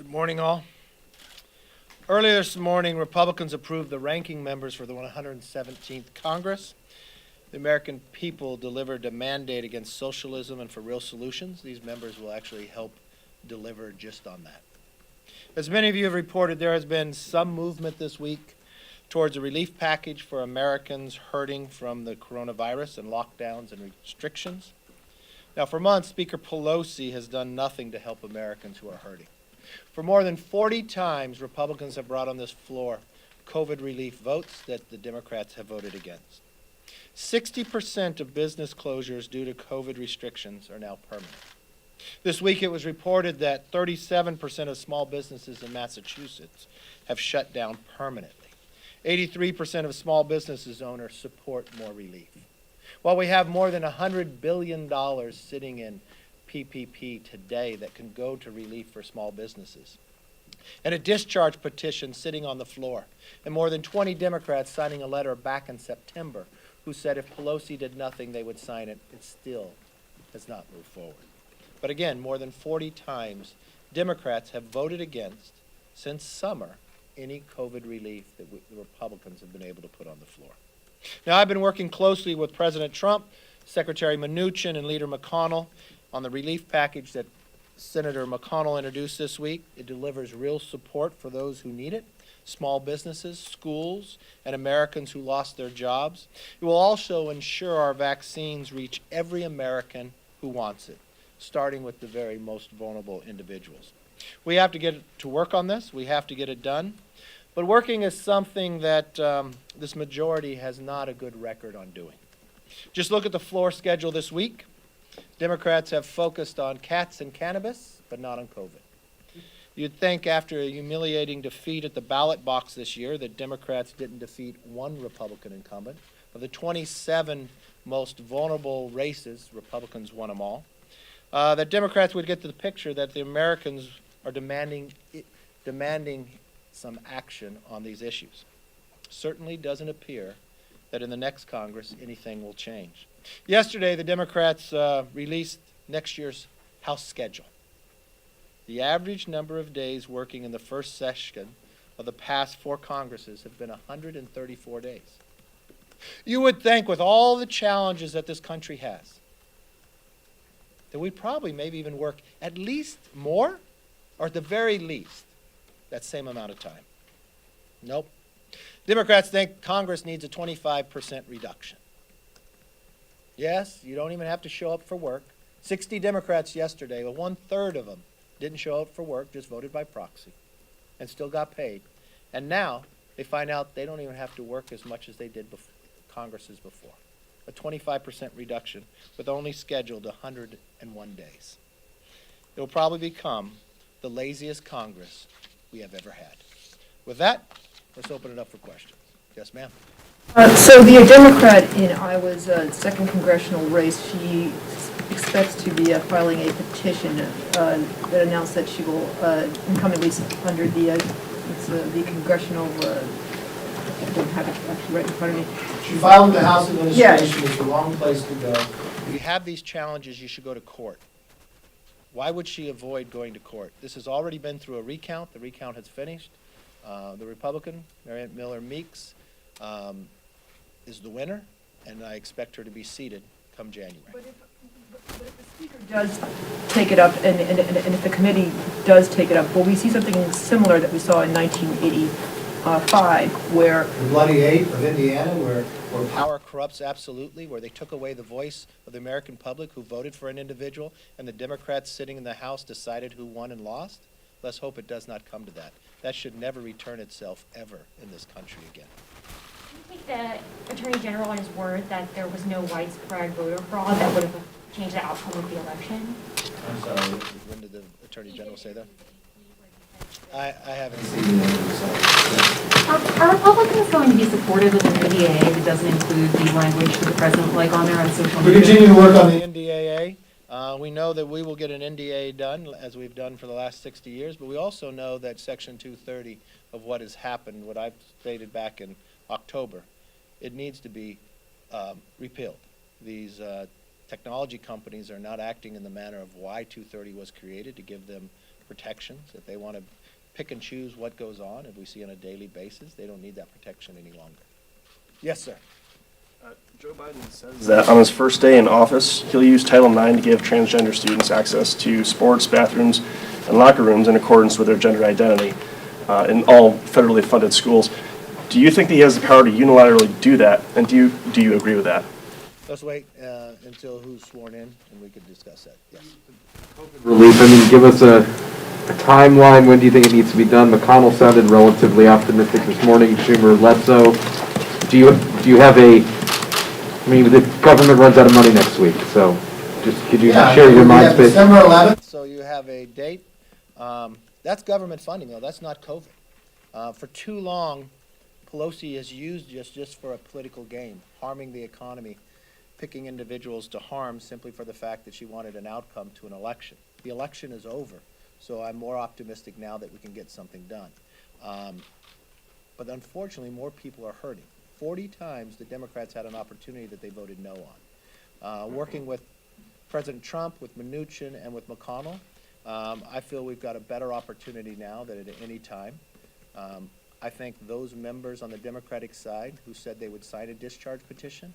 Good morning, all. Earlier this morning, Republicans approved the ranking members for the 117th Congress. The American people delivered a mandate against socialism and for real solutions. These members will actually help deliver just on that. As many of you have reported, there has been some movement this week towards a relief package for Americans hurting from the coronavirus and lockdowns and restrictions. Now, for months, Speaker Pelosi has done nothing to help Americans who are hurting. For more than 40 times, Republicans have brought on this floor COVID relief votes that the Democrats have voted against. 60% of business closures due to COVID restrictions are now permanent. This week it was reported that 37% of small businesses in Massachusetts have shut down permanently. 83% of small businesses owners support more relief. While we have more than $100 billion sitting in PPP today that can go to relief for small businesses, and a discharge petition sitting on the floor, and more than 20 Democrats signing a letter back in September who said if Pelosi did nothing, they would sign it. It still has not moved forward. But again, more than 40 times, Democrats have voted against, since summer, any COVID relief that the Republicans have been able to put on the floor. Now, I've been working closely with President Trump, Secretary Mnuchin, and Leader McConnell on the relief package that Senator McConnell introduced this week. It delivers real support for those who need it, small businesses, schools, and Americans who lost their jobs. It will also ensure our vaccines reach every American who wants it, starting with the very most vulnerable individuals. We have to get to work on this. We have to get it done. But working is something that this majority has not a good record on doing. Just look at the floor schedule this week. Democrats have focused on cats and cannabis, but not on COVID. You'd think after a humiliating defeat at the ballot box this year that Democrats didn't defeat one Republican incumbent. Of the 27 most vulnerable races, Republicans won them all. That Democrats would get to the picture that the Americans are demanding some action on these issues. Certainly doesn't appear that in the next Congress anything will change. Yesterday, the Democrats released next year's House schedule. The average number of days working in the first session of the past 4 Congresses have been 134 days. You would think with all the challenges that this country has, that we'd probably maybe even work at least more, or at the very least, that same amount of time. Nope. Democrats think Congress needs a 25% reduction. Yes, you don't even have to show up for work. 60 Democrats yesterday, well, 1/3 of them didn't show up for work, just voted by proxy, and still got paid. And now they find out they don't even have to work as much as they did Congresses before. A 25% reduction with only scheduled 101 days. It will probably become the laziest Congress we have ever had. With that, let's open it up for questions. Yes, ma'am. So the Democrat in Iowa's 2nd congressional race, she expects to be filing a petition that announced that she will come at least under the congressional. I don't have it actually right in front of me. She filed with the House administration. It's the wrong place to go. If you have these challenges, you should go to court. Why would she avoid going to court? This has already been through a recount. The recount has finished. The Republican, Mariette Miller Meeks, is the winner, and I expect her to be seated come January. But if the Speaker does take it up, and if the committee does take it up, will we see something similar that we saw in 1985, where... The Bloody Eight of Indiana, where power corrupts absolutely, where they took away the voice of the American public who voted for an individual, and the Democrats sitting in the House decided who won and lost? Let's hope it does not come to that. That should never return itself ever in this country again. Do you take the Attorney General on his word that there was no widespread voter fraud that would have changed the outcome of the election? I'm sorry, when did the Attorney General say that? I haven't seen that. Are Republicans going to be supportive of an NDAA that doesn't include the language that the president like on there on social media? We continue to work on the NDAA. We know that we will get an NDAA done, as we've done for the last 60 years, but we also know that Section 230 of what has happened, what I've stated back in October, it needs to be repealed. These technology companies are not acting in the manner of why 230 was created, to give them protections. If they want to pick and choose what goes on, if we see on a daily basis, they don't need that protection any longer. Yes, sir. Joe Biden says that on his first day in office, he'll use Title IX to give transgender students access to sports, bathrooms, and locker rooms in accordance with their gender identity in all federally funded schools. Do you think that he has the power to unilaterally do that, and do you agree with that? Let's wait until who's sworn in, and we can discuss that. Yes. Relief, I mean, give us a timeline. When do you think it needs to be done? McConnell sounded relatively optimistic this morning. Schumer less so. Do you have I mean, the government runs out of money next week, so just could you share your mind space? December 11th. So you have a date. That's government funding, though. That's not COVID. For too long, Pelosi has used just for a political game, harming the economy, picking individuals to harm simply for the fact that she wanted an outcome to an election. The election is over, so I'm more optimistic now that we can get something done. But unfortunately, more people are hurting. 40 times the Democrats had an opportunity that they voted no on. Working with President Trump, with Mnuchin, and with McConnell, I feel we've got a better opportunity now than at any time. I think those members on the Democratic side who said they would sign a discharge petition,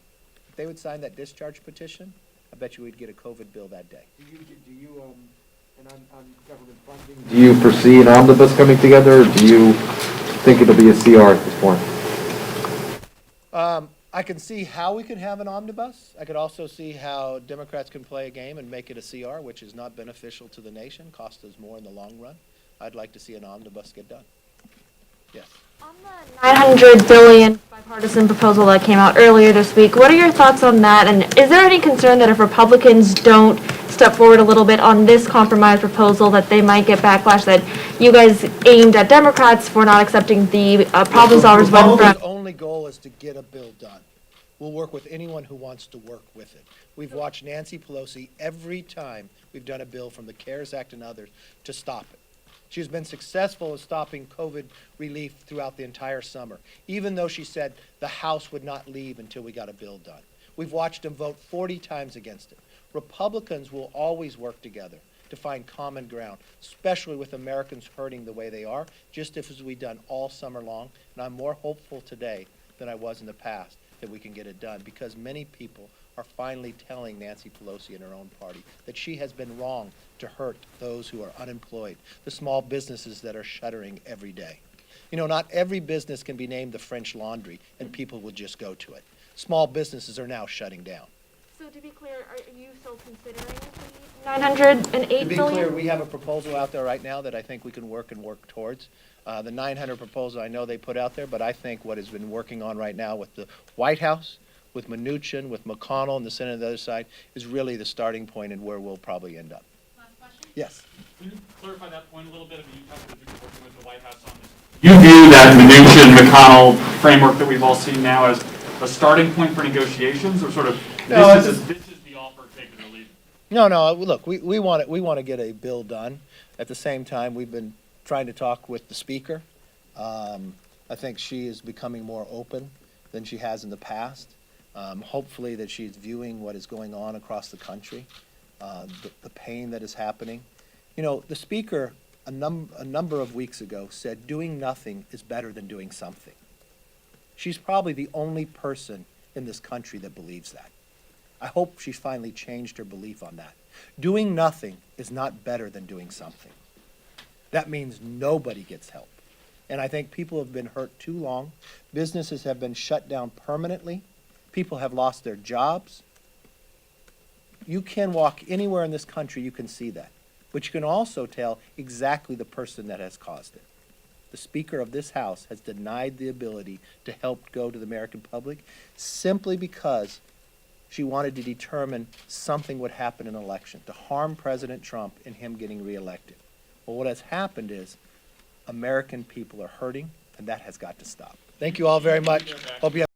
if they would sign that discharge petition, I bet you we'd get a COVID bill that day. And on government funding, do you foresee an omnibus coming together, or do you think it'll be a CR at this point? I can see how we could have an omnibus. I could also see how Democrats can play a game and make it a CR, which is not beneficial to the nation, cost us more in the long run. I'd like to see an omnibus get done. Yes. On the $900 billion bipartisan proposal that came out earlier this week, what are your thoughts on that? And is there any concern that if Republicans don't step forward a little bit on this compromise proposal that they might get backlash, that you guys aimed at Democrats for not accepting the problem solvers? Republicans' only goal is to get a bill done. We'll work with anyone who wants to work with it. We've watched Nancy Pelosi every time we've done a bill from the CARES Act and others to stop it. She's been successful in stopping COVID relief throughout the entire summer, even though she said the House would not leave until we got a bill done. We've watched them vote 40 times against it. Republicans will always work together to find common ground, especially with Americans hurting the way they are, just as we've done all summer long. And I'm more hopeful today than I was in the past that we can get it done, because many people are finally telling Nancy Pelosi and her own party that she has been wrong to hurt those who are unemployed, the small businesses that are shuttering every day. You know, not every business can be named the French Laundry and people will just go to it. Small businesses are now shutting down. So to be clear, are you still considering the $908 billion? To be clear, we have a proposal out there right now that I think we can work towards. The 900 proposal, I know they put out there, but I think what has been working on right now with the White House, with Mnuchin, with McConnell, and the Senate on the other side, is really the starting point and where we'll probably end up. Last question? Yes. Can you clarify that point a little bit? You talked about working with the White House on this. You view that Mnuchin-McConnell framework that we've all seen now as a starting point for negotiations, or sort of this is the offer, take it or leave it? No. Look, we want to get a bill done. At the same time, we've been trying to talk with the Speaker. I think she is becoming more open than she has in the past. Hopefully that she's viewing what is going on across the country, the pain that is happening. You know, the Speaker a number of weeks ago said doing nothing is better than doing something. She's probably the only person in this country that believes that. I hope she's finally changed her belief on that. Doing nothing is not better than doing something. That means nobody gets help. And I think people have been hurt too long. Businesses have been shut down permanently. People have lost their jobs. You can walk anywhere in this country, you can see that. But you can also tell exactly the person that has caused it. The Speaker of this House has denied the ability to help go to the American public simply because she wanted to determine something would happen in an election, to harm President Trump and him getting reelected. Well, what has happened is American people are hurting, and that has got to stop. Thank you all very much. Hope you have